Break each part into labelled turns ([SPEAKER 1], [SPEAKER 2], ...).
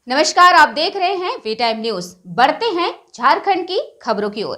[SPEAKER 1] नमस्कार, आप देख रहे हैं वी टाइम न्यूज। बढ़ते हैं झारखंड की खबरों की ओर।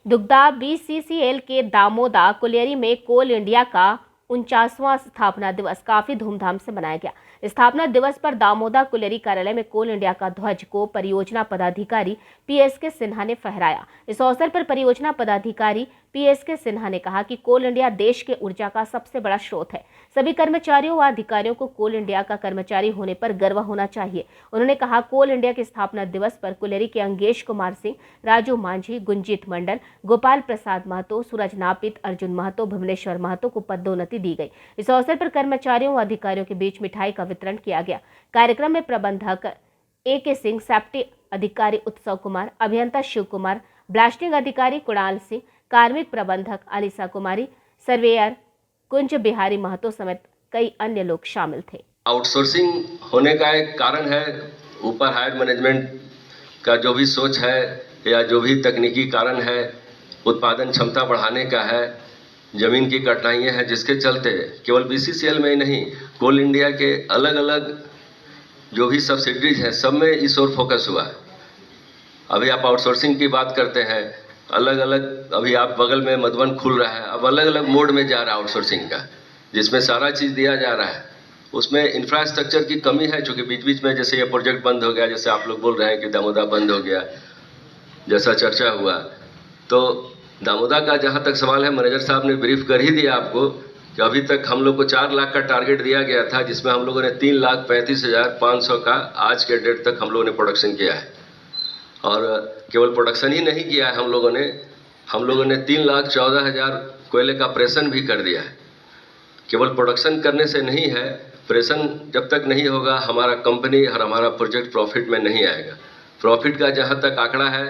[SPEAKER 2] दुग्धा बीसीसीएल के दामोदा कुलियरी में कोल इंडिया का 49वां स्थापना दिवस काफी धूमधाम से मनाया गया। स्थापना दिवस पर दामोदा कुलियरी कार्यालय में कोल इंडिया का ध्वज को परियोजना पदाधिकारी पीएसके सिन्हा ने फहराया। इस अवसर पर परियोजना पदाधिकारी पीएसके सिन्हा ने कहा कि कोल इंडिया देश के ऊर्जा का सबसे बड़ा स्रोत है। सभी कर्मचारियों व अधिकारियों को कोल इंडिया का कर्मचारी होने पर गर्व होना चाहिए। उन्होंने कहा, कोल इंडिया के स्थापना दिवस पर कुलियरी के अंगेश कुमार सिंह, राजू मांझी, गुंजीत मंडल, गोपाल प्रसाद महतो, सूरज नापित, अर्जुन महतो, भुवनेश्वर महतो को पदोन्नति दी गई। इस अवसर पर कर्मचारियों व अधिकारियों के बीच मिठाई का वितरण किया गया। कार्यक्रम में प्रबंधक AK सिंह, सेफ्टी अधिकारी उत्सव कुमार, अभियंता शिव कुमार, ब्लास्टिंग अधिकारी कुणाल सिंह, कार्मिक प्रबंधक अलीसा कुमारी, सर्वेयर कुंज बिहारी महतो समेत कई अन्य लोग शामिल थे।
[SPEAKER 3] आउटसोर्सिंग होने का एक कारण है ऊपर हायर मैनेजमेंट का जो भी सोच है या जो भी तकनीकी कारण है, उत्पादन क्षमता बढ़ाने का है, जमीन की कठिनाइयां हैं, जिसके चलते केवल बीसीसीएल में ही नहीं, कोल इंडिया के अलग अलग जो भी सब्सिडरीज हैं सब में इस ओर फोकस हुआ है। अभी आप आउटसोर्सिंग की बात करते हैं, अलग अलग अभी आप बगल में मधुबन खुल रहा है, अब अलग अलग मोड में जा रहा है आउटसोर्सिंग का, जिसमें सारा चीज़ दिया जा रहा है। उसमें इंफ्रास्ट्रक्चर की कमी है, चूँकि बीच बीच में जैसे ये प्रोजेक्ट बंद हो गया, जैसे आप लोग बोल रहे हैं कि दामोदा बंद हो गया, जैसा चर्चा हुआ, तो दामोदा का जहाँ तक सवाल है, मैनेजर साहब ने ब्रीफ कर ही दिया आपको कि अभी तक हम लोग को 4 लाख का टारगेट दिया गया था, जिसमें हम लोगों ने 3,35,500 का आज के डेट तक हम लोगों ने प्रोडक्शन किया है। और केवल प्रोडक्शन ही नहीं किया है हम लोगों ने 3,14,000 कोयले का प्रेषण भी कर दिया है। केवल प्रोडक्शन करने से नहीं है, प्रेषण जब तक नहीं होगा हमारा कंपनी और हमारा प्रोजेक्ट प्रॉफिट में नहीं आएगा। प्रॉफिट का जहाँ तक आंकड़ा है,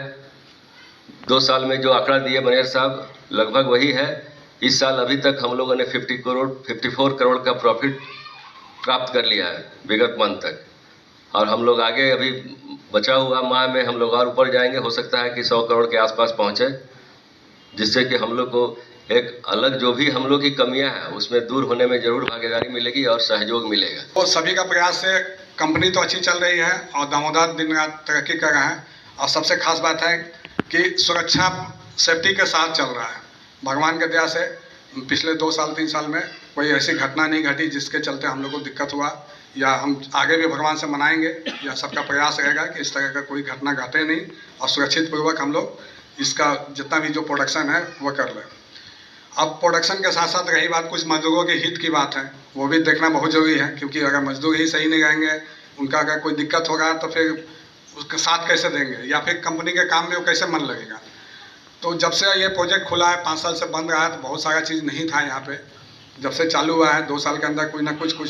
[SPEAKER 3] 2 साल में जो आंकड़ा दिए मैनेजर साहब, लगभग वही है। इस साल अभी तक हम लोगों ने 54 करोड़ का प्रॉफिट प्राप्त कर लिया है विगत मंथ तक, और हम लोग आगे अभी बचा हुआ माह में हम लोग और ऊपर जाएंगे। हो सकता है कि 100 करोड़ के आसपास पहुंचे, जिससे कि हम लोग को एक अलग जो भी हम लोग की कमियां हैं उसमें दूर होने में जरूर भागीदारी मिलेगी और सहयोग मिलेगा।
[SPEAKER 4] तो सभी का प्रयास से कंपनी तो अच्छी चल रही है और दामोदर दिन रात तरक्की कर रहा है। और सबसे खास बात है कि सुरक्षा सेफ्टी के साथ चल रहा है। भगवान के दया से पिछले 2 साल 3 साल में कोई ऐसी घटना नहीं घटी जिसके चलते हम लोग को दिक्कत हुआ, या हम आगे भी भगवान से मनाएंगे, या सबका प्रयास रहेगा कि इस तरह का कोई घटना घटे नहीं और सुरक्षित पूर्वक हम लोग इसका जितना भी जो प्रोडक्शन है वो कर लें। अब प्रोडक्शन के साथ साथ रही बात कुछ मजदूरों के हित की बात है, वो भी देखना बहुत ज़रूरी है, क्योंकि अगर मजदूर ही सही नहीं रहेंगे, उनका अगर कोई दिक्कत होगा तो फिर उसके साथ कैसे देंगे, या फिर कंपनी के काम में वो कैसे मन लगेगा। तो जब से ये प्रोजेक्ट खुला है, 5 साल से बंद रहा है, तो बहुत सारा चीज़ नहीं था यहाँ पे। जब से चालू हुआ है 2 साल के अंदर कुछ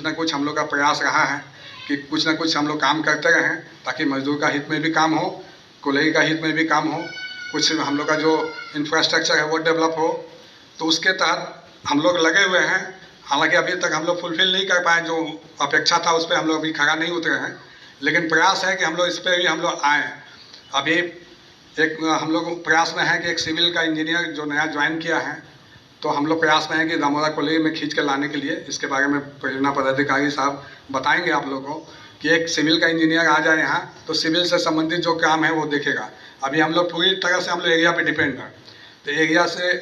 [SPEAKER 4] ना कुछ हम लोग का प्रयास रहा है कि कुछ ना कुछ हम लोग काम करते रहें, ताकि मजदूर का हित में भी काम हो, कुल्हड़ी का हित में भी काम हो, कुछ हम लोग का जो इंफ्रास्ट्रक्चर है वो डेवलप हो। तो उसके तहत हम लोग लगे हुए हैं। हालांकि अभी तक हम लोग फुलफिल नहीं कर पाए, जो अपेक्षा था उस पर हम लोग अभी खरा नहीं उतरे हैं, लेकिन प्रयास है कि हम लोग इस पर भी हम लोग आएँ। अभी एक हम लोग प्रयास में है कि एक सिविल का इंजीनियर जो नया ज्वाइन किया है, तो हम लोग प्रयास में है कि दामोदा कुलियरी में खींच के लाने के लिए, इसके बारे में परियोजना पदाधिकारी साहब बताएंगे आप लोगों को कि एक सिविल का इंजीनियर आ जाए यहाँ, तो सिविल से संबंधित जो काम है वो देखेगा। अभी हम लोग पूरी तरह से हम लोग एरिया पे डिपेंड है, तो एरिया से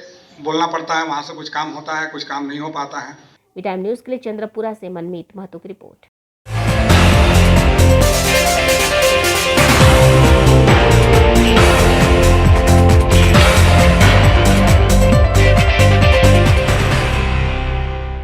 [SPEAKER 4] बोलना पड़ता है, वहाँ से कुछ काम होता है, कुछ काम नहीं हो पाता है।
[SPEAKER 2] वी टाइम न्यूज के लिए चंद्रपुरा से मनमीत महतो की रिपोर्ट।